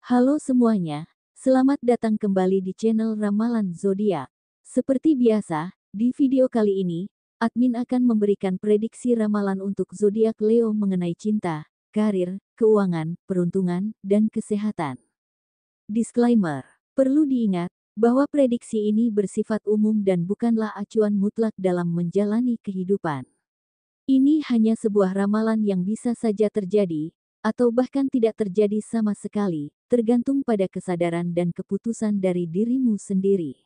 Halo semuanya, selamat datang kembali di channel Ramalan Zodiak. Seperti biasa, di video kali ini, admin akan memberikan prediksi ramalan untuk zodiak Leo mengenai cinta, karir, keuangan, peruntungan, dan kesehatan. Disclaimer: perlu diingat bahwa prediksi ini bersifat umum dan bukanlah acuan mutlak dalam menjalani kehidupan. Ini hanya sebuah ramalan yang bisa saja terjadi, atau bahkan tidak terjadi sama sekali, tergantung pada kesadaran dan keputusan dari dirimu sendiri.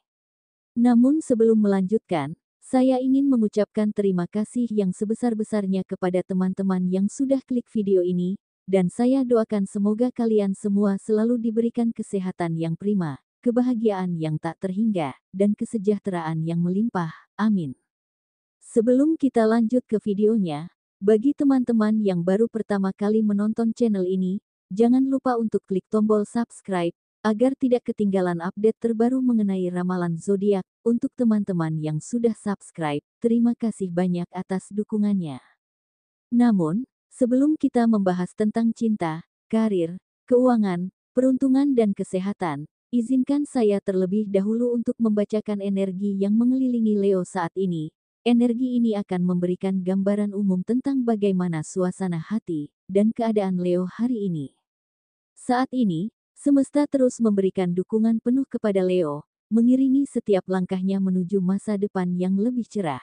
Namun sebelum melanjutkan, saya ingin mengucapkan terima kasih yang sebesar-besarnya kepada teman-teman yang sudah klik video ini, dan saya doakan semoga kalian semua selalu diberikan kesehatan yang prima, kebahagiaan yang tak terhingga, dan kesejahteraan yang melimpah. Amin. Sebelum kita lanjut ke videonya, bagi teman-teman yang baru pertama kali menonton channel ini, jangan lupa untuk klik tombol subscribe, agar tidak ketinggalan update terbaru mengenai ramalan zodiak. Untuk teman-teman yang sudah subscribe, terima kasih banyak atas dukungannya. Namun, sebelum kita membahas tentang cinta, karir, keuangan, peruntungan dan kesehatan, izinkan saya terlebih dahulu untuk membacakan energi yang mengelilingi Leo saat ini. Energi ini akan memberikan gambaran umum tentang bagaimana suasana hati dan keadaan Leo hari ini. Saat ini, semesta terus memberikan dukungan penuh kepada Leo, mengiringi setiap langkahnya menuju masa depan yang lebih cerah.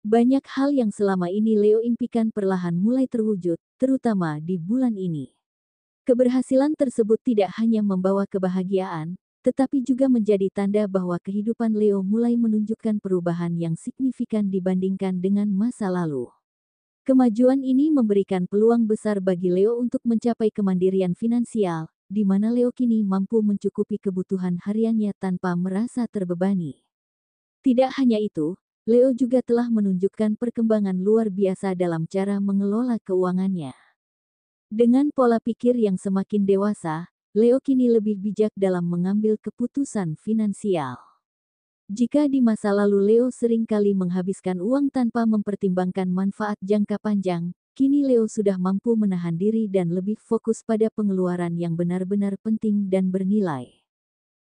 Banyak hal yang selama ini Leo impikan perlahan mulai terwujud, terutama di bulan ini. Keberhasilan tersebut tidak hanya membawa kebahagiaan, tetapi juga menjadi tanda bahwa kehidupan Leo mulai menunjukkan perubahan yang signifikan dibandingkan dengan masa lalu. Kemajuan ini memberikan peluang besar bagi Leo untuk mencapai kemandirian finansial, di mana Leo kini mampu mencukupi kebutuhan hariannya tanpa merasa terbebani. Tidak hanya itu, Leo juga telah menunjukkan perkembangan luar biasa dalam cara mengelola keuangannya. Dengan pola pikir yang semakin dewasa, Leo kini lebih bijak dalam mengambil keputusan finansial. Jika di masa lalu Leo seringkali menghabiskan uang tanpa mempertimbangkan manfaat jangka panjang, kini Leo sudah mampu menahan diri dan lebih fokus pada pengeluaran yang benar-benar penting dan bernilai.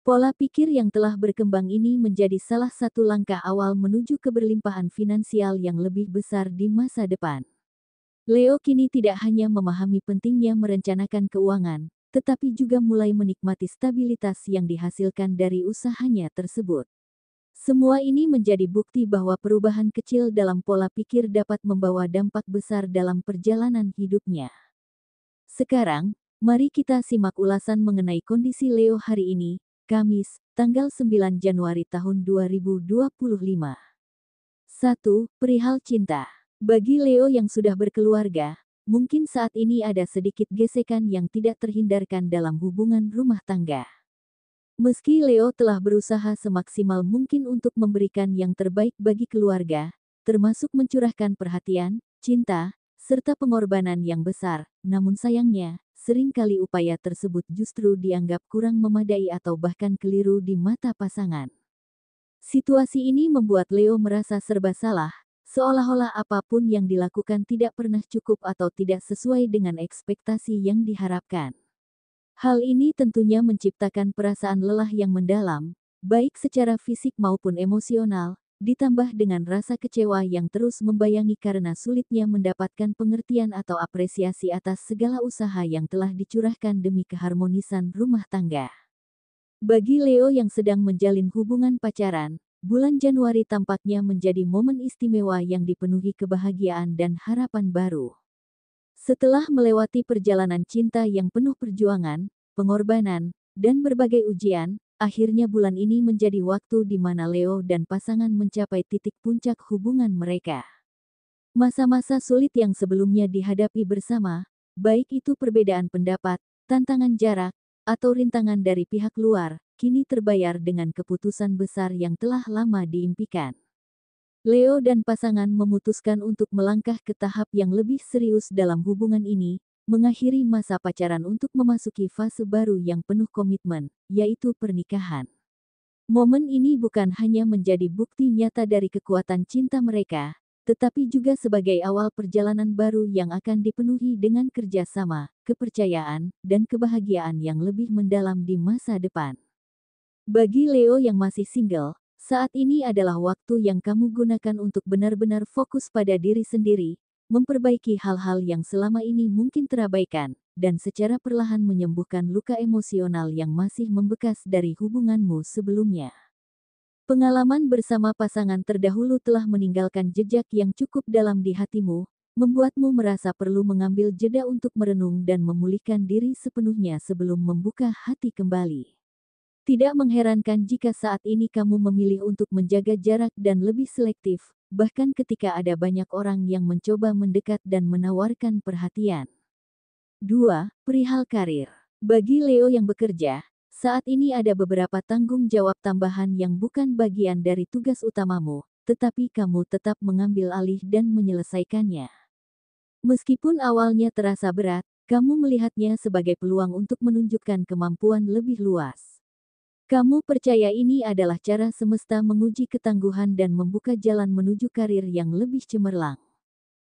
Pola pikir yang telah berkembang ini menjadi salah satu langkah awal menuju keberlimpahan finansial yang lebih besar di masa depan. Leo kini tidak hanya memahami pentingnya merencanakan keuangan, tetapi juga mulai menikmati stabilitas yang dihasilkan dari usahanya tersebut. Semua ini menjadi bukti bahwa perubahan kecil dalam pola pikir dapat membawa dampak besar dalam perjalanan hidupnya. Sekarang, mari kita simak ulasan mengenai kondisi Leo hari ini, Kamis, tanggal 9 Januari tahun 2025. 1. Perihal cinta. Bagi Leo yang sudah berkeluarga, mungkin saat ini ada sedikit gesekan yang tidak terhindarkan dalam hubungan rumah tangga. Meski Leo telah berusaha semaksimal mungkin untuk memberikan yang terbaik bagi keluarga, termasuk mencurahkan perhatian, cinta, serta pengorbanan yang besar, namun sayangnya, seringkali upaya tersebut justru dianggap kurang memadai atau bahkan keliru di mata pasangan. Situasi ini membuat Leo merasa serba salah, seolah-olah apapun yang dilakukan tidak pernah cukup atau tidak sesuai dengan ekspektasi yang diharapkan. Hal ini tentunya menciptakan perasaan lelah yang mendalam, baik secara fisik maupun emosional, ditambah dengan rasa kecewa yang terus membayangi karena sulitnya mendapatkan pengertian atau apresiasi atas segala usaha yang telah dicurahkan demi keharmonisan rumah tangga. Bagi Leo yang sedang menjalin hubungan pacaran, bulan Januari tampaknya menjadi momen istimewa yang dipenuhi kebahagiaan dan harapan baru. Setelah melewati perjalanan cinta yang penuh perjuangan, pengorbanan, dan berbagai ujian, akhirnya bulan ini menjadi waktu di mana Leo dan pasangan mencapai titik puncak hubungan mereka. Masa-masa sulit yang sebelumnya dihadapi bersama, baik itu perbedaan pendapat, tantangan jarak, atau rintangan dari pihak luar, kini terbayar dengan keputusan besar yang telah lama diimpikan. Leo dan pasangan memutuskan untuk melangkah ke tahap yang lebih serius dalam hubungan ini, mengakhiri masa pacaran untuk memasuki fase baru yang penuh komitmen, yaitu pernikahan. Momen ini bukan hanya menjadi bukti nyata dari kekuatan cinta mereka, tetapi juga sebagai awal perjalanan baru yang akan dipenuhi dengan kerja sama, kepercayaan, dan kebahagiaan yang lebih mendalam di masa depan. Bagi Leo yang masih single, saat ini adalah waktu yang kamu gunakan untuk benar-benar fokus pada diri sendiri, memperbaiki hal-hal yang selama ini mungkin terabaikan, dan secara perlahan menyembuhkan luka emosional yang masih membekas dari hubunganmu sebelumnya. Pengalaman bersama pasangan terdahulu telah meninggalkan jejak yang cukup dalam di hatimu, membuatmu merasa perlu mengambil jeda untuk merenung dan memulihkan diri sepenuhnya sebelum membuka hati kembali. Tidak mengherankan jika saat ini kamu memilih untuk menjaga jarak dan lebih selektif, bahkan ketika ada banyak orang yang mencoba mendekat dan menawarkan perhatian. 2. Perihal karir. Bagi Leo yang bekerja, saat ini ada beberapa tanggung jawab tambahan yang bukan bagian dari tugas utamamu, tetapi kamu tetap mengambil alih dan menyelesaikannya. Meskipun awalnya terasa berat, kamu melihatnya sebagai peluang untuk menunjukkan kemampuan lebih luas. Kamu percaya ini adalah cara semesta menguji ketangguhan dan membuka jalan menuju karir yang lebih cemerlang.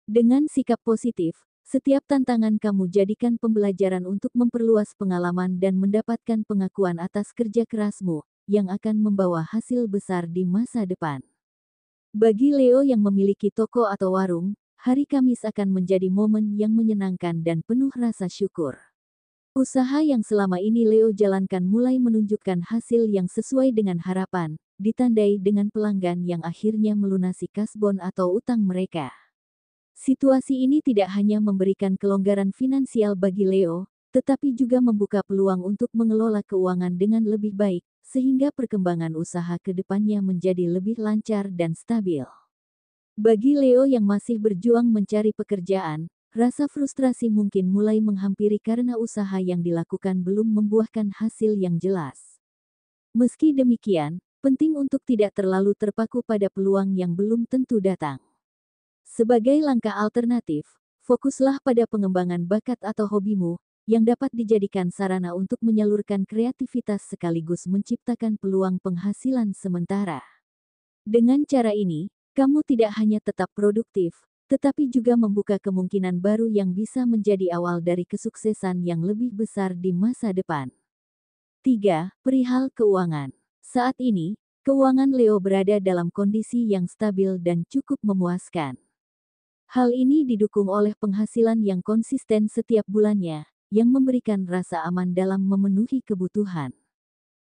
Dengan sikap positif, setiap tantangan kamu jadikan pembelajaran untuk memperluas pengalaman dan mendapatkan pengakuan atas kerja kerasmu, yang akan membawa hasil besar di masa depan. Bagi Leo yang memiliki toko atau warung, hari Kamis akan menjadi momen yang menyenangkan dan penuh rasa syukur. Usaha yang selama ini Leo jalankan mulai menunjukkan hasil yang sesuai dengan harapan, ditandai dengan pelanggan yang akhirnya melunasi kasbon atau utang mereka. Situasi ini tidak hanya memberikan kelonggaran finansial bagi Leo, tetapi juga membuka peluang untuk mengelola keuangan dengan lebih baik, sehingga perkembangan usaha ke depannya menjadi lebih lancar dan stabil. Bagi Leo yang masih berjuang mencari pekerjaan, rasa frustrasi mungkin mulai menghampiri karena usaha yang dilakukan belum membuahkan hasil yang jelas. Meski demikian, penting untuk tidak terlalu terpaku pada peluang yang belum tentu datang. Sebagai langkah alternatif, fokuslah pada pengembangan bakat atau hobimu, yang dapat dijadikan sarana untuk menyalurkan kreativitas sekaligus menciptakan peluang penghasilan sementara. Dengan cara ini, kamu tidak hanya tetap produktif, tetapi juga membuka kemungkinan baru yang bisa menjadi awal dari kesuksesan yang lebih besar di masa depan. 3. Perihal keuangan. Saat ini, keuangan Leo berada dalam kondisi yang stabil dan cukup memuaskan. Hal ini didukung oleh penghasilan yang konsisten setiap bulannya, yang memberikan rasa aman dalam memenuhi kebutuhan.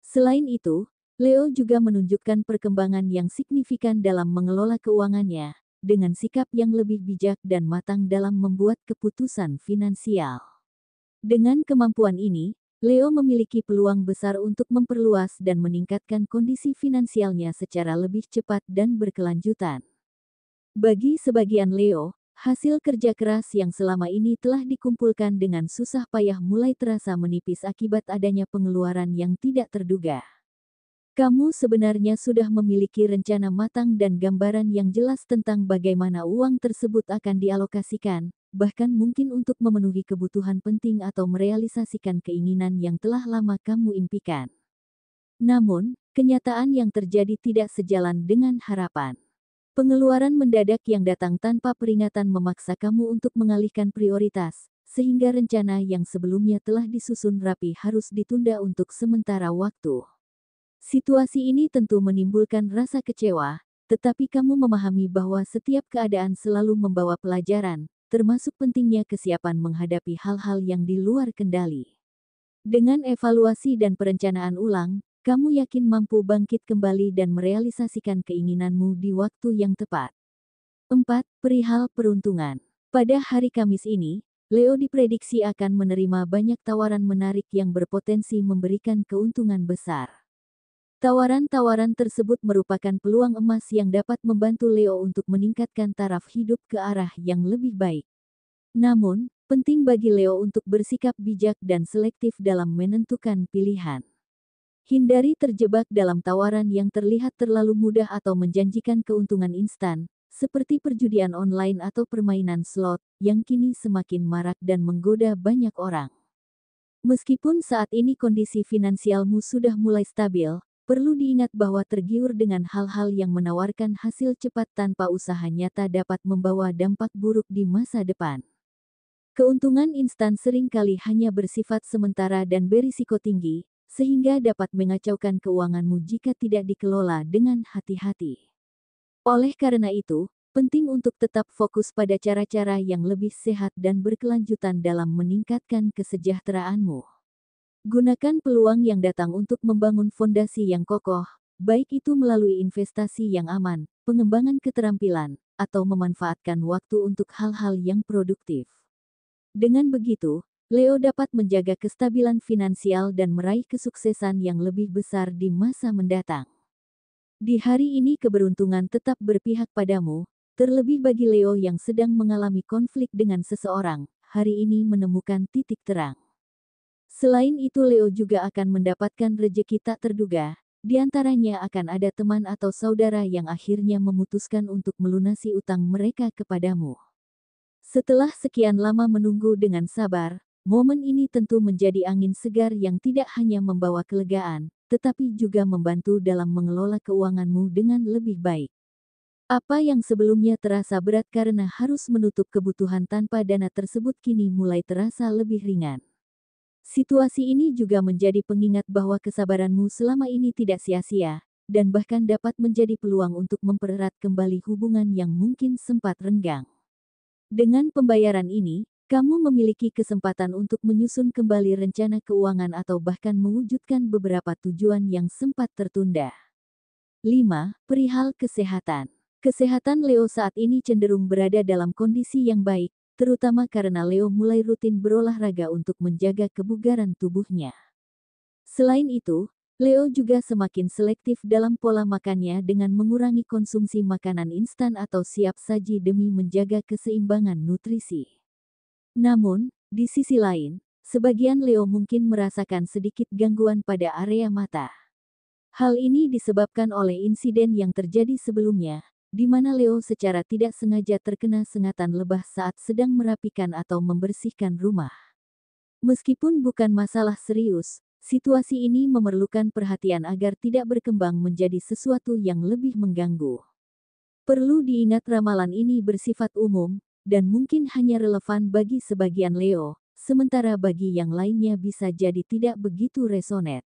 Selain itu, Leo juga menunjukkan perkembangan yang signifikan dalam mengelola keuangannya, dengan sikap yang lebih bijak dan matang dalam membuat keputusan finansial. Dengan kemampuan ini, Leo memiliki peluang besar untuk memperluas dan meningkatkan kondisi finansialnya secara lebih cepat dan berkelanjutan. Bagi sebagian Leo, hasil kerja keras yang selama ini telah dikumpulkan dengan susah payah mulai terasa menipis akibat adanya pengeluaran yang tidak terduga. Kamu sebenarnya sudah memiliki rencana matang dan gambaran yang jelas tentang bagaimana uang tersebut akan dialokasikan, bahkan mungkin untuk memenuhi kebutuhan penting atau merealisasikan keinginan yang telah lama kamu impikan. Namun, kenyataan yang terjadi tidak sejalan dengan harapan. Pengeluaran mendadak yang datang tanpa peringatan memaksa kamu untuk mengalihkan prioritas, sehingga rencana yang sebelumnya telah disusun rapi harus ditunda untuk sementara waktu. Situasi ini tentu menimbulkan rasa kecewa, tetapi kamu memahami bahwa setiap keadaan selalu membawa pelajaran, termasuk pentingnya kesiapan menghadapi hal-hal yang di luar kendali. Dengan evaluasi dan perencanaan ulang, kamu yakin mampu bangkit kembali dan merealisasikan keinginanmu di waktu yang tepat. 4. Perihal peruntungan. Pada hari Kamis ini, Leo diprediksi akan menerima banyak tawaran menarik yang berpotensi memberikan keuntungan besar. Tawaran-tawaran tersebut merupakan peluang emas yang dapat membantu Leo untuk meningkatkan taraf hidup ke arah yang lebih baik. Namun, penting bagi Leo untuk bersikap bijak dan selektif dalam menentukan pilihan. Hindari terjebak dalam tawaran yang terlihat terlalu mudah atau menjanjikan keuntungan instan, seperti perjudian online atau permainan slot, yang kini semakin marak dan menggoda banyak orang. Meskipun saat ini kondisi finansialmu sudah mulai stabil, Perlu diingat bahwa tergiur dengan hal-hal yang menawarkan hasil cepat tanpa usaha nyata dapat membawa dampak buruk di masa depan. Keuntungan instan seringkali hanya bersifat sementara dan berisiko tinggi, sehingga dapat mengacaukan keuanganmu jika tidak dikelola dengan hati-hati. Oleh karena itu, penting untuk tetap fokus pada cara-cara yang lebih sehat dan berkelanjutan dalam meningkatkan kesejahteraanmu. Gunakan peluang yang datang untuk membangun fondasi yang kokoh, baik itu melalui investasi yang aman, pengembangan keterampilan, atau memanfaatkan waktu untuk hal-hal yang produktif. Dengan begitu, Leo dapat menjaga kestabilan finansial dan meraih kesuksesan yang lebih besar di masa mendatang. Di hari ini keberuntungan tetap berpihak padamu, terlebih bagi Leo yang sedang mengalami konflik dengan seseorang, hari ini menemukan titik terang. Selain itu Leo juga akan mendapatkan rejeki tak terduga, di antaranya akan ada teman atau saudara yang akhirnya memutuskan untuk melunasi utang mereka kepadamu. Setelah sekian lama menunggu dengan sabar, momen ini tentu menjadi angin segar yang tidak hanya membawa kelegaan, tetapi juga membantu dalam mengelola keuanganmu dengan lebih baik. Apa yang sebelumnya terasa berat karena harus menutup kebutuhan tanpa dana tersebut kini mulai terasa lebih ringan. Situasi ini juga menjadi pengingat bahwa kesabaranmu selama ini tidak sia-sia, dan bahkan dapat menjadi peluang untuk mempererat kembali hubungan yang mungkin sempat renggang. Dengan pembayaran ini, kamu memiliki kesempatan untuk menyusun kembali rencana keuangan atau bahkan mewujudkan beberapa tujuan yang sempat tertunda. 5. Perihal kesehatan. Kesehatan Leo saat ini cenderung berada dalam kondisi yang baik, terutama karena Leo mulai rutin berolahraga untuk menjaga kebugaran tubuhnya. Selain itu, Leo juga semakin selektif dalam pola makannya dengan mengurangi konsumsi makanan instan atau siap saji demi menjaga keseimbangan nutrisi. Namun, di sisi lain, sebagian Leo mungkin merasakan sedikit gangguan pada area mata. Hal ini disebabkan oleh insiden yang terjadi sebelumnya, di mana Leo secara tidak sengaja terkena sengatan lebah saat sedang merapikan atau membersihkan rumah. Meskipun bukan masalah serius, situasi ini memerlukan perhatian agar tidak berkembang menjadi sesuatu yang lebih mengganggu. Perlu diingat ramalan ini bersifat umum, dan mungkin hanya relevan bagi sebagian Leo, sementara bagi yang lainnya bisa jadi tidak begitu resonet.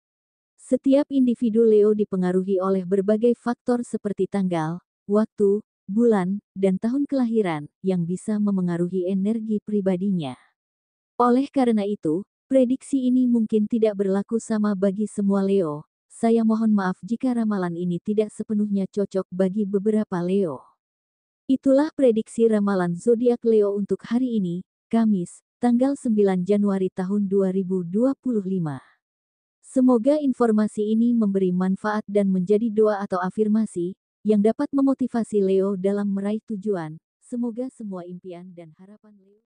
Setiap individu Leo dipengaruhi oleh berbagai faktor seperti tanggal, waktu, bulan, dan tahun kelahiran, yang bisa memengaruhi energi pribadinya. Oleh karena itu, prediksi ini mungkin tidak berlaku sama bagi semua Leo. Saya mohon maaf jika ramalan ini tidak sepenuhnya cocok bagi beberapa Leo. Itulah prediksi ramalan zodiak Leo untuk hari ini, Kamis, tanggal 9 Januari tahun 2025. Semoga informasi ini memberi manfaat dan menjadi doa atau afirmasi yang dapat memotivasi Leo dalam meraih tujuan. Semoga semua impian dan harapan Leo